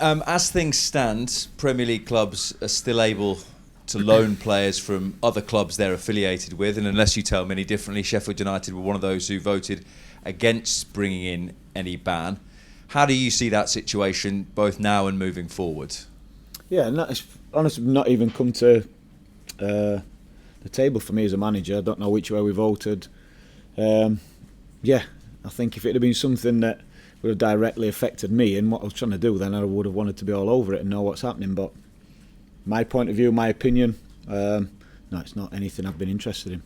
As things stand, Premier League clubs are still able to loan players from other clubs they're affiliated with, and unless you tell me any differently, Sheffield United were one of those who voted against bringing in any ban. How do you see that situation both now and moving forward? Yeah, and that's honestly not even come to the table for me as a manager. I don't know which way we voted. I think if it had been something that would have directly affected me and what I was trying to do, then I would have wanted to be all over it and know what's happening. But my point of view, my opinion, no, it's not anything I've been interested in.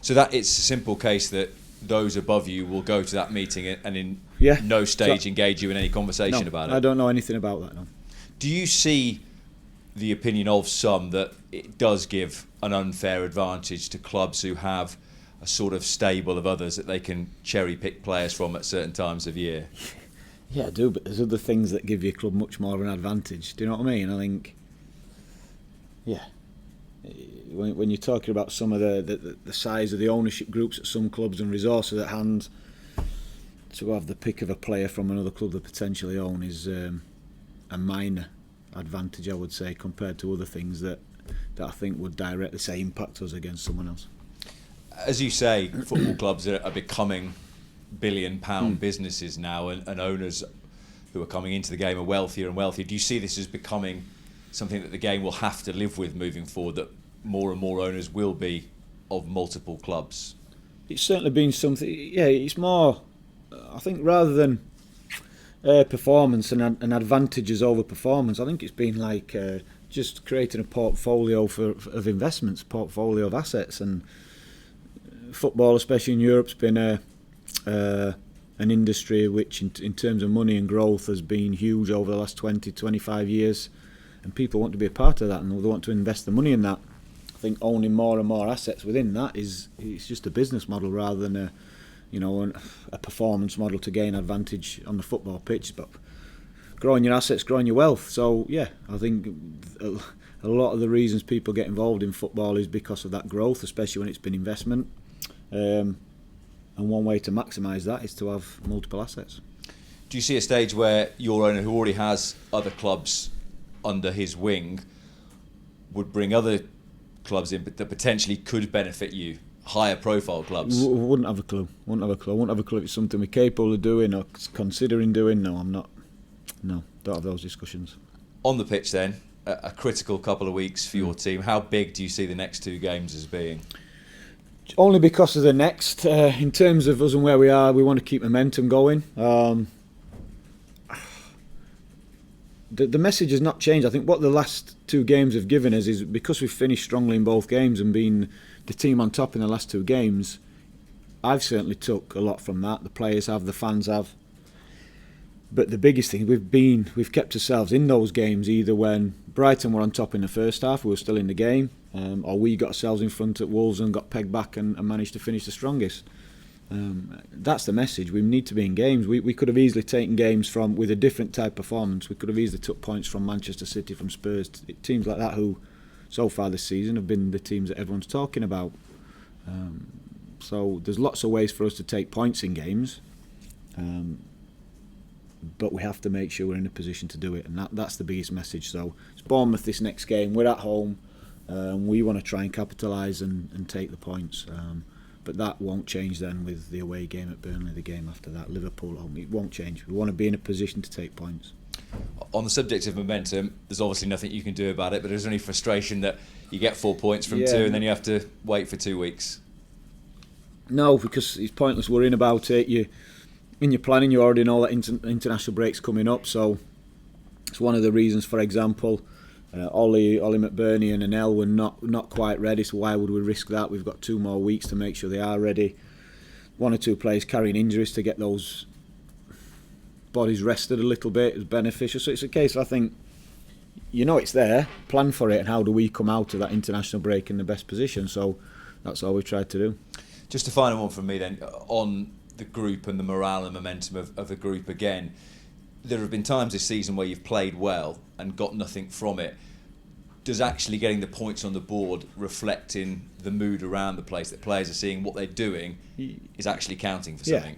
So that it's a simple case that those above you will go to that meeting and in no stage engage you in any conversation about it? I don't know anything about that, no. Do you see the opinion of some that it does give an unfair advantage to clubs who have a sort of stable of others that they can cherry pick players from at certain times of year? Yeah, I do, but there's other things that give your club much more of an advantage. Do you know what I mean? I think, when you're talking about some of the size of the ownership groups at some clubs and resources at hand, to have the pick of a player from another club they potentially own is a minor advantage, I would say, compared to other things that I think would directly, say, impact us against someone else. As you say, football clubs are becoming billion-pound businesses now, and owners who are coming into the game are wealthier and wealthier. Do you see this as becoming something that the game will have to live with moving forward, that more and more owners will be of multiple clubs? It's certainly been something, it's more, I think, rather than performance and advantages over performance, I think it's been like just creating a portfolio of investments, portfolio of assets. And football, especially in Europe, has been an industry which in terms of money and growth has been huge over the last 20, 25 years, and people want to be a part of that and they want to invest the money in that. I think owning more and more assets within that it's just a business model rather than a performance model to gain advantage on the football pitch. But growing your assets, growing your wealth. So I think a lot of the reasons people get involved in football is because of that growth, especially when it's been investment. And one way to maximise that is to have multiple assets. Do you see a stage where your owner, who already has other clubs under his wing, would bring other clubs in that potentially could benefit you, higher profile clubs? Wouldn't have a clue. Wouldn't have a clue if it's something we're capable of doing or considering doing. No, I'm not. No, don't have those discussions. On the pitch then, a critical couple of weeks for your team. How big do you see the next two games as being? Only because of the next. In terms of us and where we are, we want to keep momentum going. The message has not changed. I think what the last two games have given us is, because we've finished strongly in both games and been the team on top in the last two games, I've certainly took a lot from that. The players have, the fans have. But the biggest thing, we've kept ourselves in those games, either when Brighton were on top in the first half, we were still in the game, or we got ourselves in front at Wolves and got pegged back and managed to finish the strongest. That's the message. We need to be in games. We could have easily taken games with a different type of performance. We could have easily took points from Manchester City, from Spurs, teams like that who, so far this season, have been the teams that everyone's talking about. So there's lots of ways for us to take points in games, but we have to make sure we're in a position to do it, and that's the biggest message. So it's Bournemouth this next game. We're at home. We want to try and capitalise and take the points. But that won't change then with the away game at Burnley, the game after that, Liverpool home. It won't change. We want to be in a position to take points. On the subject of momentum, there's obviously nothing you can do about it, but there's only frustration that you get 4 points from two and then you have to wait for 2 weeks. No, because it's pointless worrying about it. In your planning, you already know that international break's coming up, so it's one of the reasons, for example, Ollie McBurney and Anel were not quite ready, so why would we risk that? We've got 2 more weeks to make sure they are ready. 1 or 2 players carrying injuries to get those bodies rested a little bit is beneficial. So it's a case of, I think, it's there, plan for it, and how do we come out of that international break in the best position? So that's all we've tried to do. Just a final one from me then, on the group and the morale and momentum of the group again. There have been times this season where you've played well and got nothing from it. Does actually getting the points on the board reflect in the mood around the place, that players are seeing what they're doing is actually counting for something?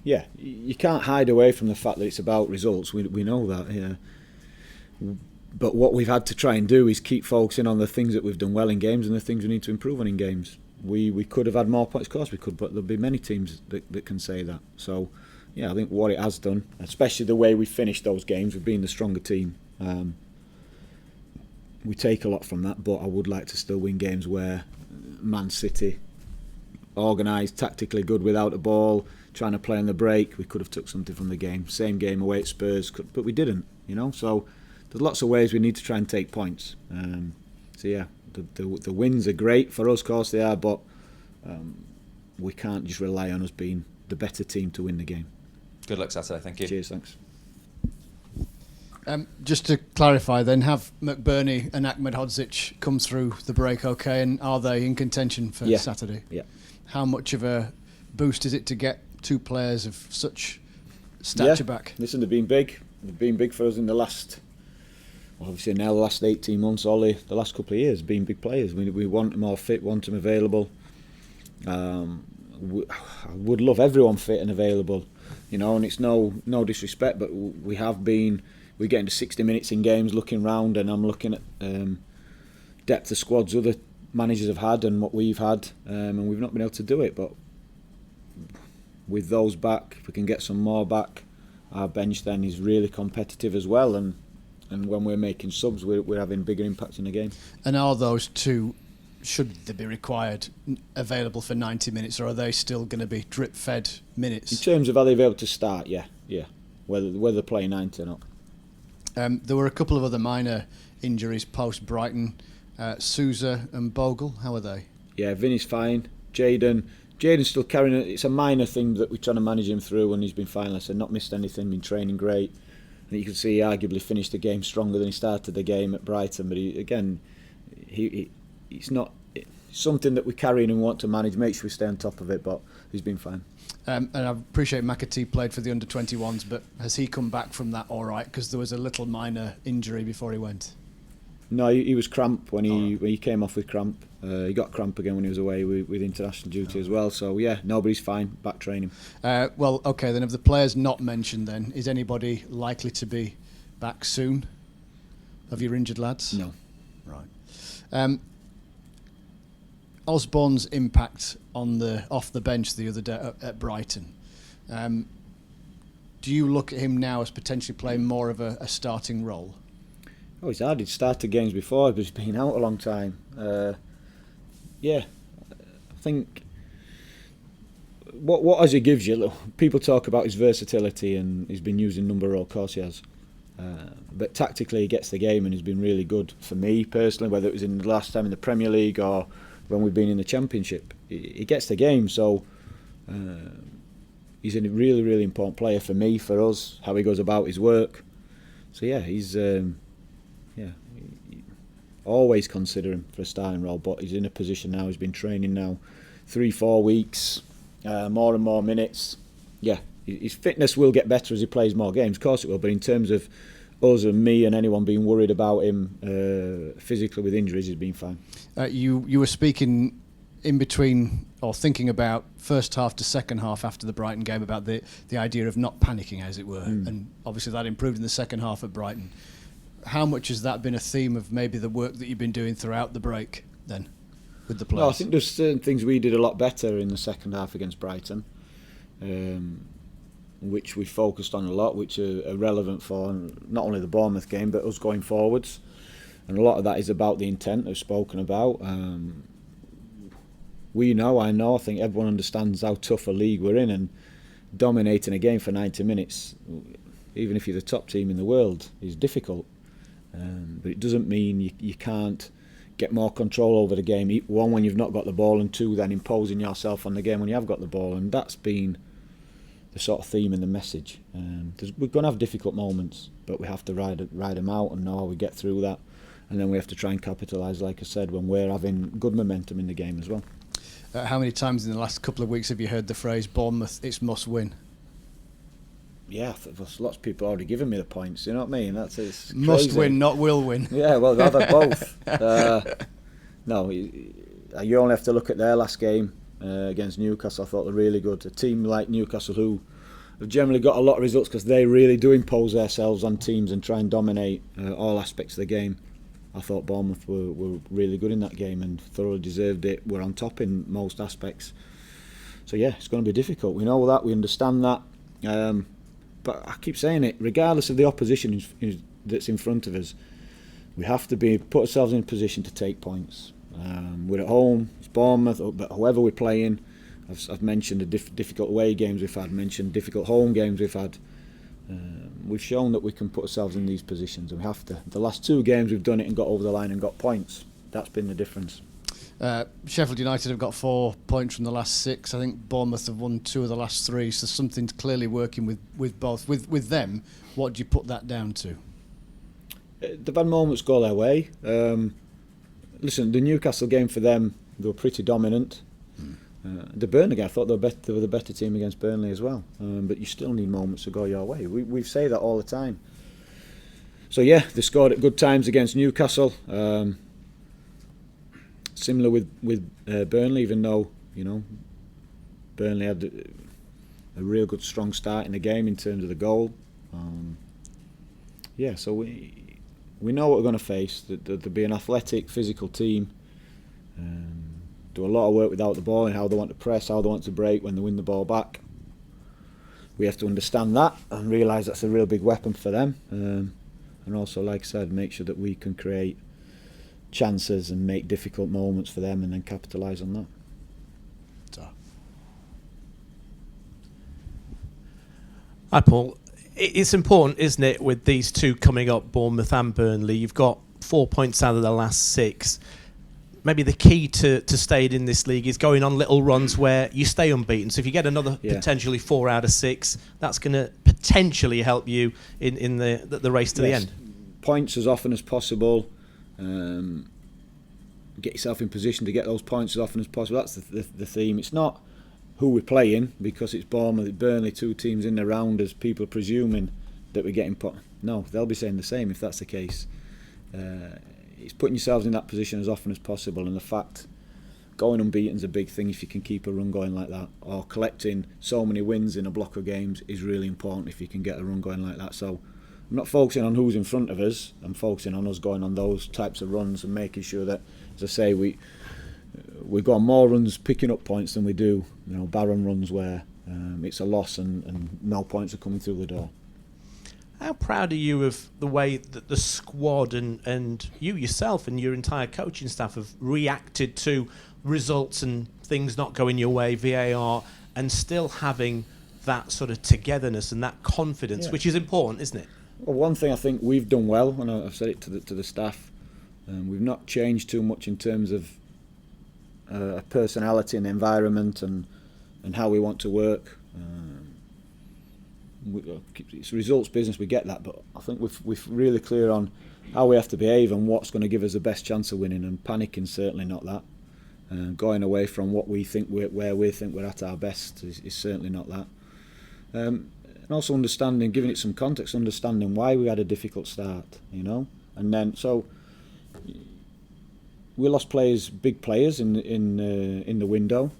Yeah, you can't hide away from the fact that it's about results. We know that. Yeah. But what we've had to try and do is keep focusing on the things that we've done well in games and the things we need to improve on in games. We could have had more points, of course we could, but there'll be many teams that can say that. So, yeah, I think what it has done, especially the way we finished those games, we've been the stronger team. We take a lot from that, but I would like to still win games where Man City, organised, tactically good without a ball, trying to play on the break, we could have took something from the game. Same game away at Spurs, but we didn't, So there's lots of ways we need to try and take points. So yeah, the wins are great for us, of course they are, but we can't just rely on us being the better team to win the game. Good luck Saturday, thank you. Cheers, thanks. Just to clarify then, have McBurney and Ahmedhodzic come through the break okay, and are they in contention for Saturday? Yeah. How much of a boost is it to get two players of such stature back? Listen, they've been big. They've been big for us in the last, obviously now the last 18 months, the last couple of years, been big players. We want them all fit, want them available. I would love everyone fit and available, and it's no disrespect, but we're getting to 60 minutes in games looking round, and I'm looking at depth of squads other managers have had and what we've had, and we've not been able to do it. But with those back, if we can get some more back, our bench then is really competitive as well, and when we're making subs, we're having bigger impacts in the game. And are those two, should they be required, available for 90 minutes, or are they still going to be drip-fed minutes? In terms of are they able to start, yeah. Whether they play 90 or not. There were a couple of other minor injuries post-Brighton. Sousa and Bogle, how are they? Yeah, Vinny's fine. Jaden's still carrying it. It's a minor thing that we're trying to manage him through, and he's been fine. Like I said, not missed anything, been training great. And you can see he arguably finished the game stronger than he started the game at Brighton. But it's not something that we're carrying and want to manage. Make sure we stay on top of it, but he's been fine. And I appreciate McAtee played for the under-21s, but has he come back from that all right? Because there was a little minor injury before he went. No, he was cramp when he came off with cramp. He got cramp again when he was away with international duty as well. So yeah, nobody's fine. Back training. Well, okay then. Of the players not mentioned, then is anybody likely to be back soon? Of your injured lads? No. Right. Osborne's impact off the bench the other day at Brighton. Do you look at him now as potentially playing more of a starting role? Oh, he's hard. He'd started games before, but he's been out a long time. I think what as he gives you, people talk about his versatility and he's been used in a number of roles, of course he has. But tactically he gets the game and he's been really good for me personally, whether it was in the last time in the Premier League or when we've been in the Championship. He gets the game, so he's a really, really important player for me, for us, how he goes about his work. So yeah, he's always consider him for a starting role, but he's in a position now, he's been training now 3-4 weeks, more and more minutes. Yeah, his fitness will get better as he plays more games, of course it will, but in terms of us and me and anyone being worried about him physically with injuries, he's been fine. You were speaking in between, or thinking about first half to second half after the Brighton game, about the idea of not panicking, as it were, and obviously that improved in the second half at Brighton. How much has that been a theme of maybe the work that you've been doing throughout the break then with the players? No, I think there's certain things we did a lot better in the second half against Brighton, which we focused on a lot, which are relevant for not only the Bournemouth game but us going forwards. And a lot of that is about the intent I've spoken about. I think everyone understands how tough a league we're in, and dominating a game for 90 minutes, even if you're the top team in the world, is difficult. But it doesn't mean you can't get more control over the game. One, when you've not got the ball, and two, then imposing yourself on the game when you have got the ball. And that's been the sort of theme and the message. We're going to have difficult moments, but we have to ride them out and know how we get through that. And then we have to try and capitalise, like I said, when we're having good momentum in the game as well. How many times in the last couple of weeks have you heard the phrase, Bournemouth, it's must win? Yeah, there's lots of people already giving me the points, you know what I mean? It's must crazy. win, not will win. Yeah, well, I've had both. No, you only have to look at their last game against Newcastle. I thought they're really good. A team like Newcastle, who have generally got a lot of results because they really do impose themselves on teams and try and dominate all aspects of the game. I thought Bournemouth were really good in that game and thoroughly deserved it. We're on top in most aspects. So yeah, it's going to be difficult. We know that, we understand that. But I keep saying it, regardless of the opposition that's in front of us, we have to put ourselves in a position to take points. We're at home, it's Bournemouth, but whoever we're playing, I've mentioned the difficult away games we've had, mentioned difficult home games we've had. We've shown that we can put ourselves in these positions, and we have to. The last 2 games we've done it and got over the line and got points. That's been the difference. Sheffield United have got 4 points from the last 6. I think Bournemouth have won 2 of the last 3, so something's clearly working with both. With them, what do you put that down to? They've had moments go their way. Listen, the Newcastle game for them, they were pretty dominant. The Burnley game, I thought they were the better team against Burnley as well. But you still need moments to go your way. We say that all the time. So yeah, they scored at good times against Newcastle. Similar with Burnley, even though Burnley had a real good strong start in the game in terms of the goal. So we know what we're going to face. That there'll be an athletic, physical team. Do a lot of work without the ball and how they want to press, how they want to break when they win the ball back. We have to understand that and realise that's a real big weapon for them. And also, like I said, make sure that we can create chances and make difficult moments for them and then capitalise on that. Hi Paul, it's important, isn't it, with these 2 coming up, Bournemouth and Burnley? You've got 4 points out of the last 6. Maybe the key to staying in this league is going on little runs where you stay unbeaten. So if you get another potentially 4 out of 6, that's going to potentially help you in the race to the end. Points as often as possible. Get yourself in position to get those points as often as possible. That's the theme. It's not who we're playing, because it's Bournemouth, Burnley, 2 teams in the round, as people presuming that we're getting No, they'll be saying the same if that's the case. It's putting yourselves in that position as often as possible, and the fact going unbeaten is a big thing if you can keep a run going like that, or collecting so many wins in a block of games is really important if you can get a run going like that. So I'm not focusing on who's in front of us, I'm focusing on us going on those types of runs and making sure that, as I say, we've got more runs picking up points than we do barren runs where it's a loss and no points are coming through the door. How proud are you of the way that the squad and you yourself and your entire coaching staff have reacted to results and things not going your way, VAR, and still having that sort of togetherness and that confidence, which is important, isn't it? Well, one thing I think we've done well, and I've said it to the staff, we've not changed too much in terms of personality and environment and how we want to work. It's results business, we get that, but I think we're really clear on how we have to behave and what's going to give us the best chance of winning, and panicking certainly not that. Going away from what we think where we think we're at our best is certainly not that. And also understanding, giving it some context, understanding why we had a difficult start, and then so we lost players, big players in the window,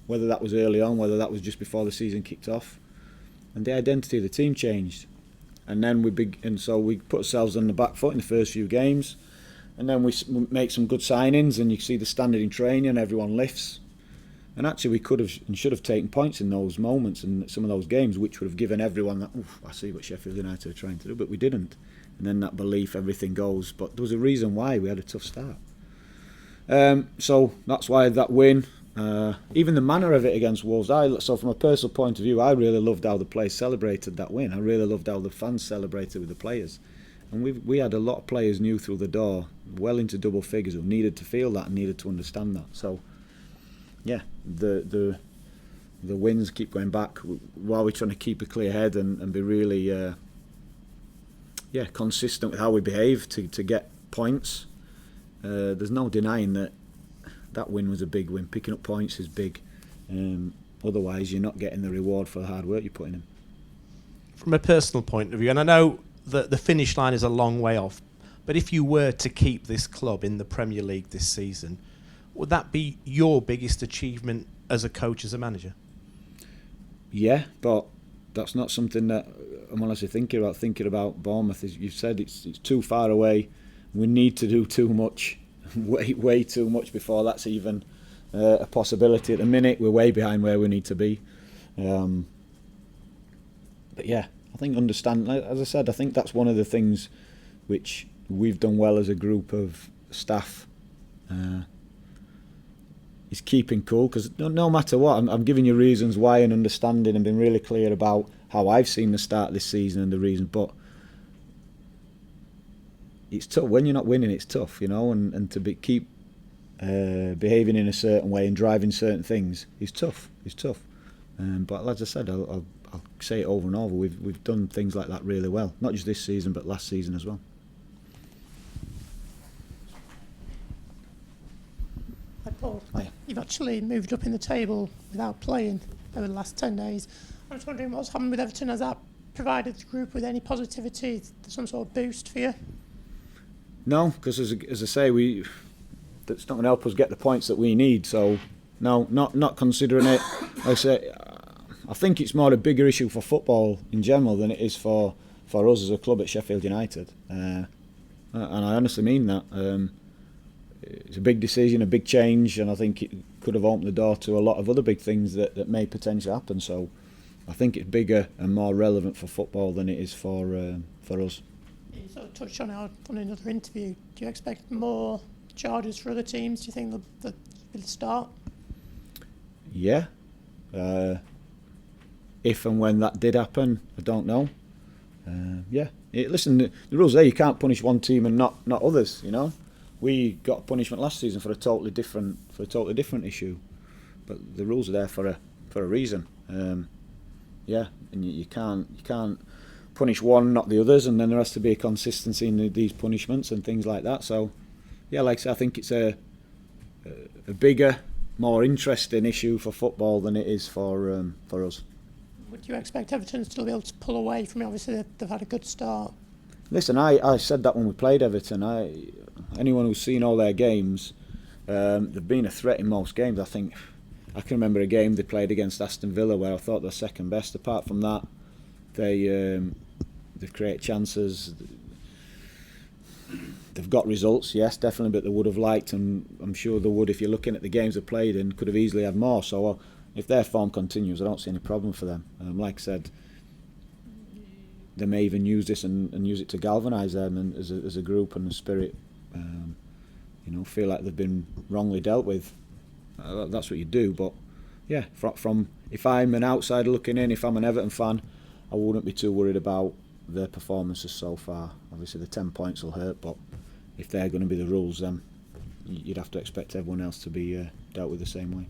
whether that was early on, whether that was just before the season kicked off. And the identity of the team changed, and then so we put ourselves on the back foot in the first few games, and then we make some good signings, and you see the standard in training, and everyone lifts. And actually, we could have and should have taken points in those moments and some of those games, which would have given everyone that. I see what Sheffield United are trying to do, but we didn't. And then that belief, everything goes. But there was a reason why we had a tough start. So that's why that win. Even the manner of it against Wolves, so from a personal point of view, I really loved how the players celebrated that win. I really loved how the fans celebrated with the players, and we had a lot of players new through the door, well into double figures, who needed to feel that and needed to understand that. So yeah, the wins keep going back while we're trying to keep a clear head and be really consistent with how we behave to get points. There's no denying that win was a big win. Picking up points is big. Otherwise, you're not getting the reward for the hard work you're putting in. From a personal point of view, and I know that the finish line is a long way off, but if you were to keep this club in the Premier League this season, would that be your biggest achievement as a coach, as a manager? Yeah, but that's not something that I'm honestly thinking about Bournemouth. As you've said, it's too far away. We need to do too much, way too much before that's even a possibility. At the minute, we're way behind where we need to be. But yeah, I think as I said, I think that's one of the things which we've done well as a group of staff. Is keeping cool, because no matter what, I'm giving you reasons why and understanding and being really clear about how I've seen the start of this season and the reason. But it's tough when you're not winning. It's tough, and to keep behaving in a certain way and driving certain things is tough. It's tough. But as I said, I'll say it over and over. We've done things like that really well, not just this season but last season as well. Hi Paul. Hi. You've actually moved up in the table without playing over the last 10 days. I was wondering what's happened with Everton. Has that provided the group with any positivity, some sort of boost for you? No, because as I say, that's not going to help us get the points that we need. So no, not considering it. Like I say, I think it's more a bigger issue for football in general than it is for us as a club at Sheffield United. And I honestly mean that. It's a big decision, a big change, and I think it could have opened the door to a lot of other big things that may potentially happen. So I think it's bigger and more relevant for football than it is for us. You sort of touched on it on another interview. Do you expect more charges for other teams? Do you think that will start? Yeah. If and when that did happen, I don't know. Yeah. Listen, the rules there, you can't punish one team and not others, We got punishment last season for a totally different issue, but the rules are there for a reason. Yeah, and you can't punish one, not the others, and then there has to be a consistency in these punishments and things like that. So, yeah, like I say, I think it's a bigger, more interesting issue for football than it is for us. Would you expect Everton to still be able to pull away from it? Obviously, they've had a good start. Listen, I said that when we played Everton. Anyone who's seen all their games, they've been a threat in most games. I think I can remember a game they played against Aston Villa where I thought they're second best. Apart from that, they create chances. They've got results, yes, definitely, but they would have liked, and I'm sure they would if you're looking at the games they played and could have easily had more. So if their form continues, I don't see any problem for them. Like I said, they may even use this and use it to galvanise them and as a group and a spirit. Feel like they've been wrongly dealt with. That's what you do. But yeah, from if I'm an outsider looking in, if I'm an Everton fan, I wouldn't be too worried about their performances so far. Obviously, the 10 points will hurt, but if they're going to be the rules, then you'd have to expect everyone else to be dealt with the same way.